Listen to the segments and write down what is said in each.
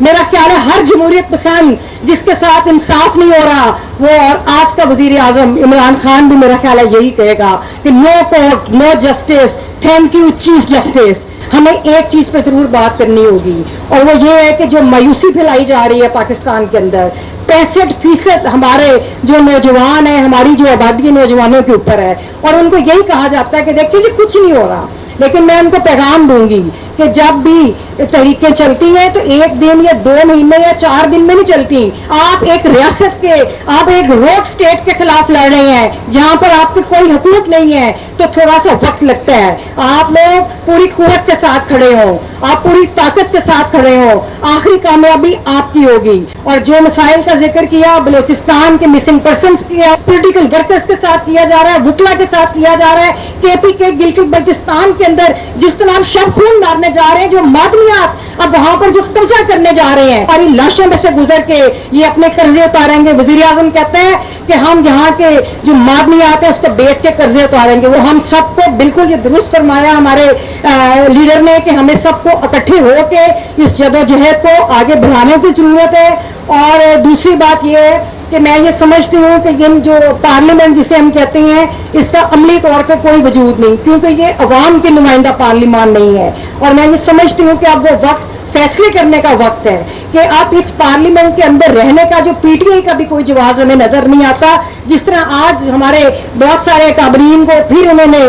میرا خیال ہے ہر جمہوریت پسند جس کے ساتھ انصاف نہیں ہو رہا وہ، اور آج کا وزیر اعظم عمران خان بھی میرا خیال ہے یہی کہے گا کہ no court no justice, thank you chief justice. ہمیں ایک چیز پہ ضرور بات کرنی ہوگی، اور وہ یہ ہے کہ جو مایوسی پھیلائی جا رہی ہے پاکستان کے اندر، 65% ہمارے جو نوجوان ہیں، ہماری جو آبادی ہے نوجوانوں کے اوپر ہے، اور ان کو یہی کہا جاتا ہے کہ دیکھیے جی کچھ نہیں ہو رہا. لیکن میں ان کو پیغام دوں گی کہ جب بھی تحریکیں چلتی ہیں تو 1 دن یا 2 مہینے یا 4 دن میں نہیں چلتی. آپ ایک ریاست کے، آپ ایک روک اسٹیٹ کے خلاف لڑ رہے ہیں جہاں پر آپ کے کوئی حقوق نہیں ہے، تو تھوڑا سا وقت لگتا ہے. آپ لوگ پوری قوت کے ساتھ کھڑے ہوں، آپ پوری طاقت کے ساتھ کھڑے ہوں، آخری کامیابی آپ کی ہوگی. اور جو مسائل کا ذکر کیا بلوچستان کے مسنگ پرسنس کیا، پولیٹیکل ورکرز کے ساتھ کیا جا رہا ہے، وکلا کے ساتھ کیا جا رہا ہے، KP کے گلگت بلتستان کے اندر جس طرح ہم شب خون مارنے جا رہے ہیں، جو معدنیات اب وہاں پر جو قبضہ کرنے جا رہے ہیں، ہماری لاشوں میں سے گزر کے یہ اپنے قرضے اتاریں گے. وزیر اعظم کہتے ہیں کہ ہم یہاں کے جو معدنیات ہیں اس کو بیچ کے قرضے اتاریں گے. وہ ہم سب کو بالکل یہ درست فرمایا ہمارے لیڈر نے کہ ہمیں سب کو اکٹھے ہو کے اس جدوجہد کو آگے بڑھانے کی ضرورت ہے. اور دوسری بات یہ ہے کہ میں یہ سمجھتی ہوں کہ یہ جو پارلیمنٹ جسے ہم کہتے ہیں اس کا عملی طور پہ کوئی وجود نہیں، کیونکہ یہ عوام کے نمائندہ پارلیمان نہیں ہے. اور میں یہ سمجھتی ہوں کہ اب وہ وقت فیصلے کرنے کا وقت ہے کہ اب اس پارلیمنٹ کے اندر رہنے کا جو PTI کا بھی کوئی جواز ہمیں نظر نہیں آتا. جس طرح آج ہمارے بہت سارے اکابرین کو پھر انہوں نے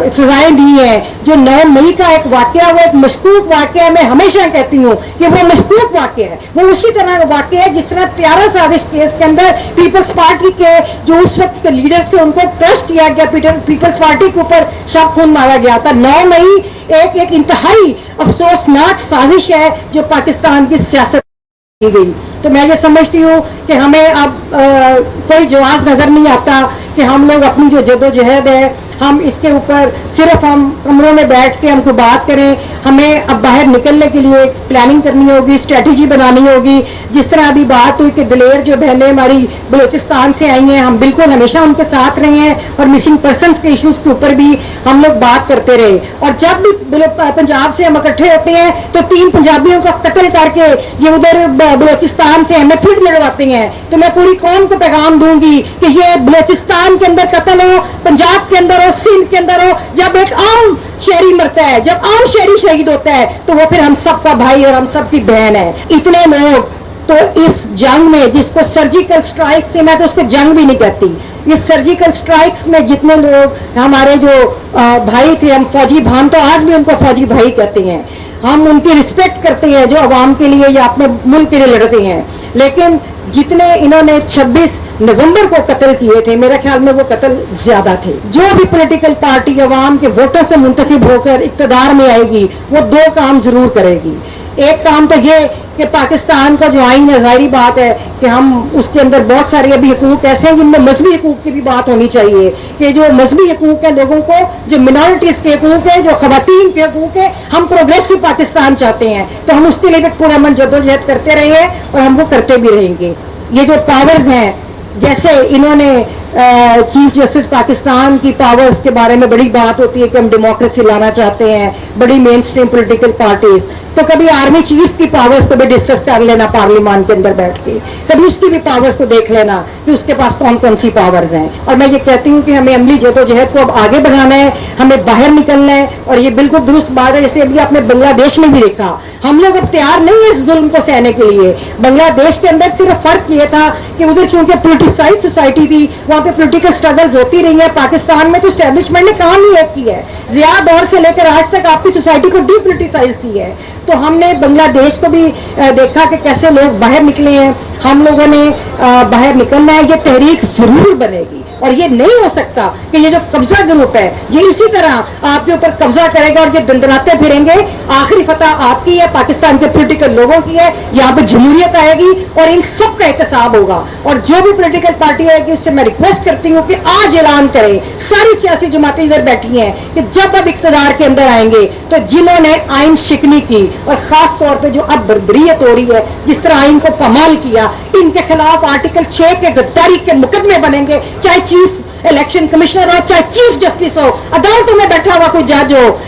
سزائیں دی ہیں. جو 9 مئی کا ایک واقعہ وہ ایک مشکوک واقعہ ہے. میں ہمیشہ کہتی ہوں کہ وہ مشکوک واقعہ ہے، وہ اسی طرح کا واقعہ ہے جس طرح 13 سازش کیس کے اندر پیپلز پارٹی کے جو اس وقت کے لیڈرز تھے ان کو کرش کیا گیا، پیپلز پارٹی کے اوپر شب خون مارا گیا تھا. 9 مئی ایک انتہائی افسوسناک سازش ہے جو پاکستان کی سیاست کی گئی. تو میں یہ سمجھتی ہوں کہ ہمیں اب کوئی جواز نظر نہیں آتا کہ ہم لوگ اپنی جو جدوجہد ہے ہم اس کے اوپر صرف ہم کمروں میں بیٹھ کے ہم کو بات کریں. ہمیں اب باہر نکلنے کے لیے پلاننگ کرنی ہوگی، اسٹریٹجی بنانی ہوگی. جس طرح ابھی بات ہوئی کہ دلیر جو بہنیں ہماری بلوچستان سے آئی ہیں، ہم بالکل ہمیشہ ان کے ساتھ رہے ہیں اور مسنگ پرسنس کے ایشوز کے اوپر بھی ہم لوگ بات کرتے رہے. اور جب بھی پنجاب سے ہم اکٹھے ہوتے ہیں تو 3 پنجابیوں کا قتل کر کے یہ ادھر بلوچستان سے ہمیں پھر لڑواتے ہیں. تو میں پوری قوم کو پیغام دوں گی کہ یہ بلوچستان کے اندر قتل ہو، پنجاب کے اندر ہو، سندھ کے اندر ہو، جب ایک عام شہری مرتا ہے، جب عام شہری شہید ہوتا ہے تو وہ پھر ہم سب کا بھائی اور ہم سب کی بہن ہے. اتنے لوگ تو اس جنگ میں جس کو سرجیکل سٹرائک تھے، میں تو اس کو جنگ بھی نہیں کہتی، اس سرجیکل سٹرائکس میں جتنے لوگ ہمارے جو بھائی تھے، ہم فوجی بھان تو آج بھی ان کو فوجی بھائی کہتے ہیں، ہم ان کی رسپیکٹ کرتے ہیں جو عوام کے لیے یا اپنے ملک کے لیے لڑتے ہیں. لیکن جتنے انہوں نے 26 نومبر کو قتل کیے تھے، میرے خیال میں وہ قتل زیادہ تھے. جو بھی پولیٹیکل پارٹی عوام کے ووٹوں سے منتخب ہو کر اقتدار میں آئے گی وہ 2 کام ضرور کرے گی. ایک کام تو یہ کہ پاکستان کا جو آئین ہے، ظاہری بات ہے کہ ہم اس کے اندر بہت سارے ابھی حقوق ایسے ہیں جن میں مذہبی حقوق کی بھی بات ہونی چاہیے کہ جو مذہبی حقوق ہیں لوگوں کو، جو منارٹیز کے حقوق ہیں، جو خواتین کے حقوق ہیں، ہم پروگریسو پاکستان چاہتے ہیں تو ہم اس کے لیے بھی پورا من جدوجہد کرتے رہے ہیں اور ہم وہ کرتے بھی رہیں گے. یہ جو پاورز ہیں، جیسے انہوں نے چیف جسٹس پاکستان کی پاورز کے بارے میں بڑی بات ہوتی ہے کہ ہم ڈیموکریسی لانا چاہتے ہیں، بڑی مین سٹریم پولیٹیکل پارٹیز، تو کبھی آرمی چیف کی پاورز کو بھی ڈسکس کر لینا پارلیمان کے اندر بیٹھ کے، کبھی اس کی بھی پاورز کو دیکھ لینا کہ اس کے پاس کون کون سی پاورز ہیں. اور میں یہ کہتی ہوں کہ ہمیں عملی جدوجہد کو اب آگے بڑھانا ہے، ہمیں باہر نکلنا ہے. اور یہ بالکل درست بات ہے جیسے ابھی آپ نے بنگلہ دیش میں بھی دیکھا، ہم لوگ اب تیار نہیں ہیں اس ظلم کو سہنے کے لیے. بنگلہ دیش کے اندر صرف فرق یہ تھا کہ ادھر چونکہ پولیٹیسائز سوسائٹی تھی، وہاں پہ پولیٹیکل سٹرگلز ہوتی رہی ہیں. پاکستان میں تو اسٹیبلشمنٹ نے کام ہی ایک کی ہے، ضیاء دور سے لے کر آج تک آپ کی سوسائٹی کو ڈی پولیٹیسائز کی ہے. تو ہم نے بنگلہ دیش کو بھی دیکھا کہ کیسے لوگ باہر نکلے ہیں. ہم لوگوں نے باہر نکلنا ہے. یہ تحریک ضرور بنے گی اور یہ نہیں ہو سکتا کہ یہ جو قبضہ گروپ ہے یہ اسی طرح آپ کے اوپر قبضہ کرے گا اور یہ دندناتے پھریں گے. آخری فتح آپ کی ہے، پاکستان کے پولیٹیکل لوگوں کی ہے. یہاں پہ جمہوریت آئے گی اور ان سب کا احتساب ہوگا. اور جو بھی پولیٹیکل پارٹی آئے گی اس سے میں ریکویسٹ کرتی ہوں کہ آج اعلان کریں، ساری سیاسی جماعتیں ادھر بیٹھی ہیں، کہ جب اب اقتدار کے اندر آئیں گے تو جنہوں نے آئین شکنی کی اور خاص طور پہ جو اب بربریت ہو رہی ہے، جس طرح آئین کو پامال کیا، ان کے خلاف آرٹیکل 6 کے غداری کے مقدمے بنیں گے. چاہے چیف الیکشن کمشنر ہو، چاہے چیف جسٹس ہو، عدالتوں میں بیٹھا ہوا کوئی جج ہو.